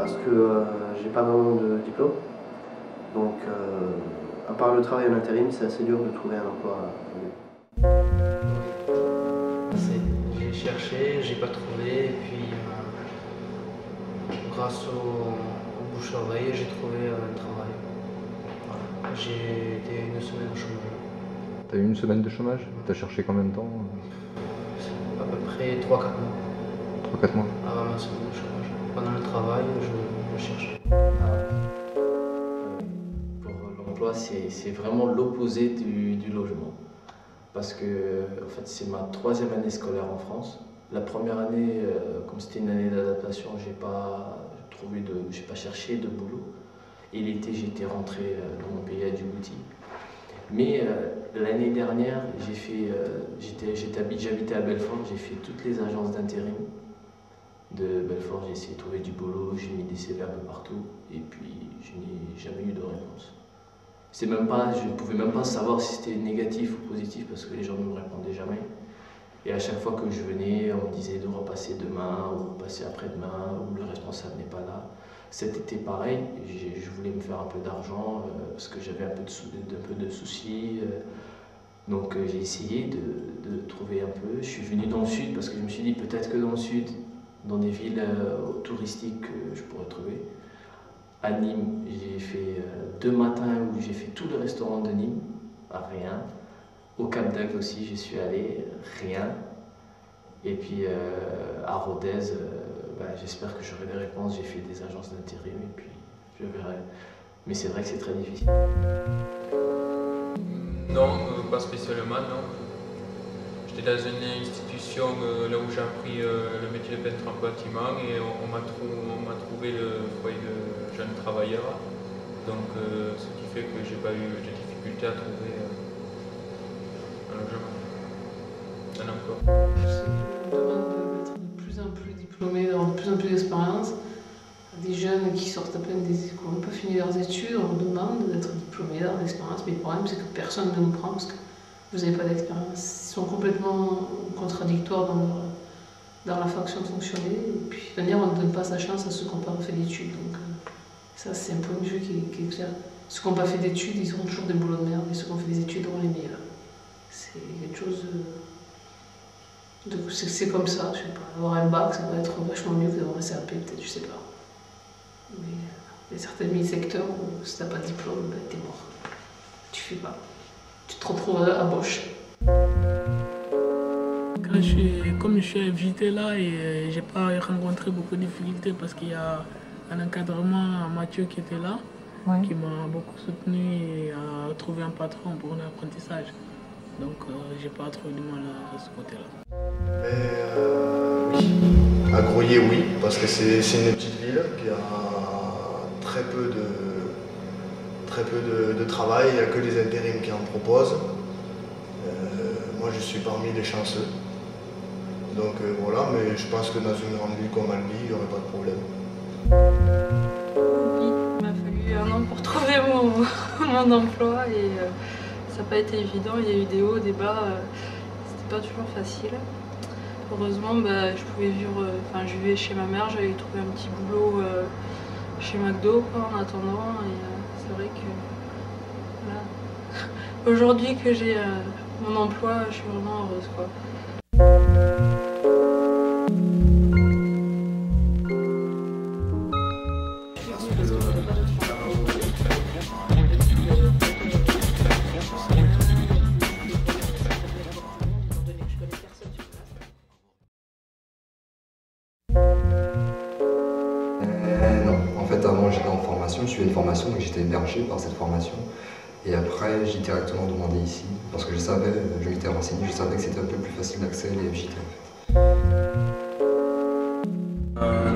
parce que j'ai pas vraiment de diplôme. Donc, à part le travail en intérim, c'est assez dur de trouver un emploi. J'ai cherché, j'ai pas trouvé, et puis grâce au bouche-oreille, j'ai trouvé un travail. Voilà. J'ai été une semaine au chômage. T'as eu une semaine de chômage? T'as cherché combien de temps? À peu près 3-4 mois. 3-4 mois? Avant ma semaine de chômage. Pendant le travail, je cherchais. Pour l'emploi, c'est vraiment l'opposé du logement. Parce que en fait, c'est ma 3e année scolaire en France. La première année, comme c'était une année d'adaptation, j'ai pas cherché de boulot. Et l'été, j'étais rentré dans mon pays à Djibouti. Mais l'année dernière, j'habitais à Belfort, j'ai fait toutes les agences d'intérim de Belfort, j'ai essayé de trouver du boulot, j'ai mis des CV un peu partout, et puis je n'ai jamais eu de réponse. Je ne pouvais même pas savoir si c'était négatif ou positif parce que les gens ne me répondaient jamais. Et à chaque fois que je venais, on me disait de repasser demain ou repasser après-demain, ou le responsable n'est pas là. Cet été, pareil, je voulais me faire un peu d'argent parce que j'avais un peu de soucis. Donc j'ai essayé de trouver un peu. Je suis venu dans le sud parce que je me suis dit peut-être que dans le sud, dans des villes touristiques, je pourrais trouver. À Nîmes, j'ai fait 2 matins où j'ai fait tout le restaurant de Nîmes, rien. Au Cap d'Agde aussi, j'y suis allé, rien. Et puis à Rodez, j'espère que j'aurai des réponses. J'ai fait des agences d'intérim et puis je verrai. Mais c'est vrai que c'est très difficile. Non, pas spécialement, non. J'étais dans une institution là où j'ai appris le métier de peintre en bâtiment et on m'a trouvé le foyer de jeunes travailleurs. Donc ce qui fait que j'ai pas eu de difficulté à trouver un logement, un emploi. On demande d'être de plus en plus diplômés, d'avoir de plus en plus d'expérience. Des jeunes qui sortent à peine qui n'ont pas fini leurs études, on leur demande d'être diplômés, d'avoir de l'expérience. Mais le problème, c'est que personne ne nous prend parce que vous n'avez pas d'expérience. Ils sont complètement contradictoires dans la façon de fonctionner. Et puis, de manière, on ne donne pas sa chance à ceux qui n'ont pas fait d'études. Donc, ça, c'est un point de vue qui est clair. Ceux qui n'ont pas fait d'études, ils auront toujours des boulots de merde, et ceux qui ont fait des études auront les meilleurs. C'est quelque chose de. C'est comme ça, je sais pas. Avoir un bac, ça va être vachement mieux que d'avoir un CAP, peut-être, je sais pas. Mais il y a certains secteurs où si t'as pas de diplôme, ben, t'es mort. Tu fais pas. Tu te retrouves à Bosch. Comme je suis invité là et j'ai pas rencontré beaucoup de difficultés parce qu'il y a un encadrement, Mathieu qui était là, ouais, qui m'a beaucoup soutenu et a trouvé un patron pour l'apprentissage. Donc j'ai pas trop de mal à ce côté-là. Oui, à Groyer, oui, parce que c'est une petite ville qui a très peu de travail, il n'y a que les intérims qui en proposent. Moi je suis parmi les chanceux. Donc voilà, mais je pense que dans une grande ville comme Albi, il n'y aurait pas de problème. Oui, il m'a fallu 1 an pour trouver mon emploi et ça n'a pas été évident. Il y a eu des hauts, des bas, c'était pas toujours facile. Heureusement, je pouvais vivre, je vivais chez ma mère, j'avais trouvé un petit boulot chez McDo en attendant. Et c'est vrai que voilà. Aujourd'hui que j'ai mon emploi, je suis vraiment heureuse, quoi. Non, en fait avant j'étais en formation, je suivais une formation donc j'étais hébergé par cette formation. Et après j'ai directement demandé ici, parce que je m'étais renseigné, je savais que c'était un peu plus facile d'accès les FJT en fait.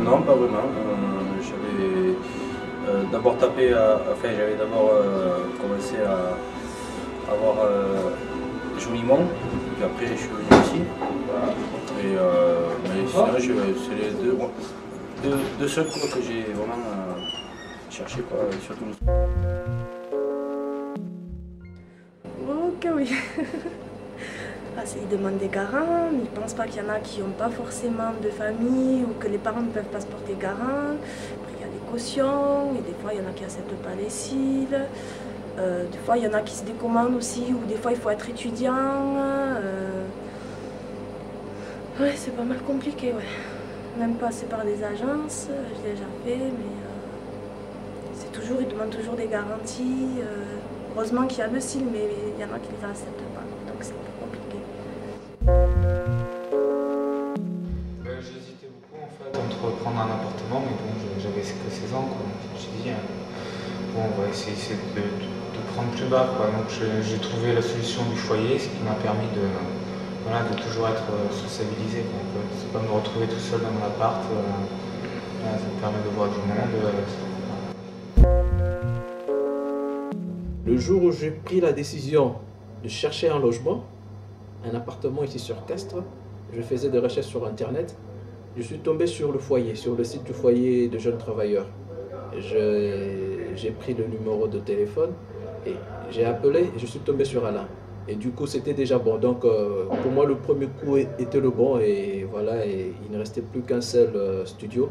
Non, pas vraiment. J'avais d'abord j'avais d'abord commencé à avoir Jouimont, puis après je suis venu ici. Et mais sinon c'est les deux seuls cours que j'ai vraiment cherché, quoi, surtout. Ok, oui. Ils demandent des garants, mais ils ne pensent pas qu'il y en a qui n'ont pas forcément de famille ou que les parents ne peuvent pas se porter garant. Après, il y a les caution, et des fois il y en a qui n'acceptent pas les cils. Des fois il y en a qui se décommandent aussi, ou des fois il faut être étudiant. Ouais, c'est pas mal compliqué, ouais. Même passer par des agences, j'ai déjà fait, mais c'est toujours, ils demandent toujours des garanties. Heureusement qu'il y a le cil, mais il y en a qui ne les acceptent pas, donc c'est un peu compliqué. J'hésitais beaucoup en fait entre prendre un appartement, mais bon, j'avais que 16 ans, quoi. Je me suis dit, bon, on va essayer de prendre plus bas, quoi. Donc j'ai trouvé la solution du foyer, ce qui m'a permis de toujours être sociabilisé. C'est pas me retrouver tout seul dans mon appart, ça me permet de voir du monde. Le jour où j'ai pris la décision de chercher un logement, un appartement ici sur Castres, je faisais des recherches sur internet, je suis tombé sur le foyer, sur le site du foyer de jeunes travailleurs. J'ai pris le numéro de téléphone et j'ai appelé et je suis tombé sur Alain. Et du coup, c'était déjà bon. Donc, pour moi, le premier coup était le bon. Et voilà, et il ne restait plus qu'un seul studio.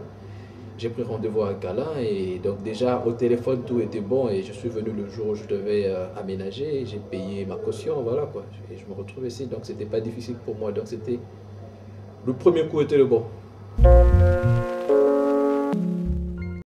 J'ai pris rendez-vous avec Alain. Et donc, déjà, au téléphone, tout était bon. Et je suis venu le jour où je devais aménager. J'ai payé ma caution, voilà quoi. Et je me retrouve ici. Donc, c'était pas difficile pour moi. Donc, le premier coup était le bon.